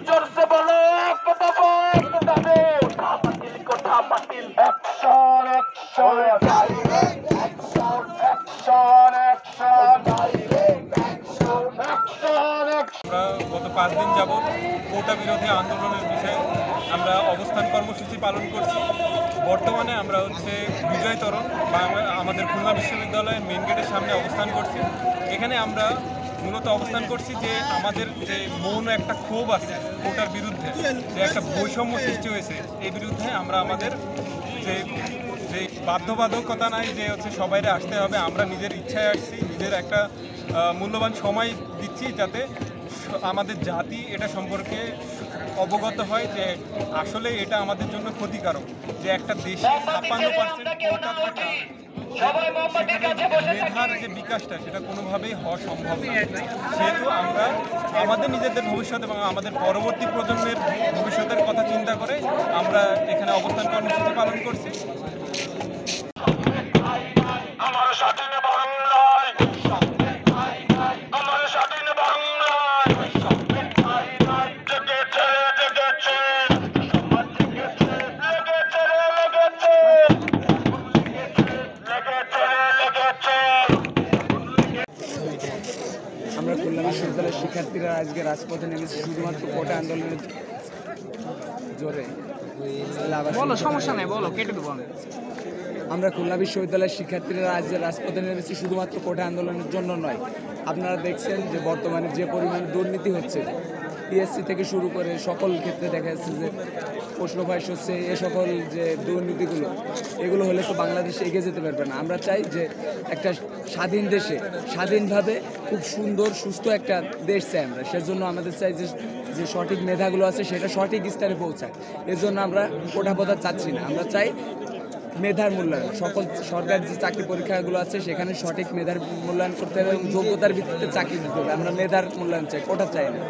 জোরসে বলো এক দফা এক দাবি কোঠা বাতিল action action action action action আমরা গত 5 দিন যাবৎ কোটা বিরোধী আন্দোলনের বিষয়ে আমরা অবস্থান কর্মসূচি পালন করছি। বর্তমানে আমরা বিজয় তরণ বা আমাদের খুলনা বিশ্ববিদ্যালয়ের মেন গেটের সামনে অবস্থান করছি। এখানে আমরা মূলত অবস্থান করছি যে আমাদের যে মৌন একটা ক্ষোভ আছে কোটার বিরুদ্ধে, যে একটা বৈষম্য সৃষ্টি হয়েছে, এই বিরুদ্ধে আমরা আমাদের যে বাধ্যবাধকতা নাই যে সবাইরে আসতে হবে, আমরা নিজের ইচ্ছায় আসছি, নিজের একটা মূল্যবান সময় দিচ্ছি যাতে আমাদের জাতি এটা সম্পর্কে অবগত হয় যে আসলে এটা আমাদের জন্য ক্ষতিকারক, যে একটা দেশে 56% কোটা থাকা মেধার যে বিকাশটা সেটা কোনোভাবেই হওয়া সম্ভব না। সেহেতু আমরা আমাদের নিজেদের ভবিষ্যৎ এবং আমাদের পরবর্তী প্রজন্মের ভবিষ্যতের কথা চিন্তা করে আমরা এখানে অবস্থান কর্মসূচি পালন করছি। আমরা খুলনা বিশ্ববিদ্যালয়ের শিক্ষার্থীরা আজকে রাজপথে নেমেছি শুধুমাত্র কোটা আন্দোলনের জোরে। বলো, সমস্যা নেই, বলো, কেটে দেবো আমি। আমরা খুলনা বিশ্ববিদ্যালয়ের শিক্ষার্থীরা আজকে রাজপথে নেমেছি শুধুমাত্র কোটা আন্দোলনের জন্য নয়। আপনারা দেখছেন যে বর্তমানে যে পরিমাণ দুর্নীতি হচ্ছে, পিএসসি থেকে শুরু করে সকল ক্ষেত্রে দেখা যাচ্ছে যে প্রশ্ন ফাঁস হচ্ছে, এ সকল যে দুর্নীতিগুলো, এগুলো হলে তো বাংলাদেশ এগিয়ে যেতে পারবে না। আমরা চাই যে একটা স্বাধীন দেশে স্বাধীনভাবে খুব সুন্দর সুস্থ একটা দেশ চাই আমরা। সেজন্য আমাদের চাই যে সঠিক মেধাগুলো আছে সেটা সঠিক স্থানে পৌঁছায়। এর জন্য আমরা কোটা চাচ্ছি না, আমরা চাই মেধার মূল্যায়ন। সকল সরকার যে চাকরি পরীক্ষাগুলো আছে সেখানে সঠিক মেধার মূল্যায়ন করতে হবে এবং যোগ্যতার ভিত্তিতে চাকরি দিতে হবে। আমরা মেধার মূল্যায়ন চাই, কোটা চাই না।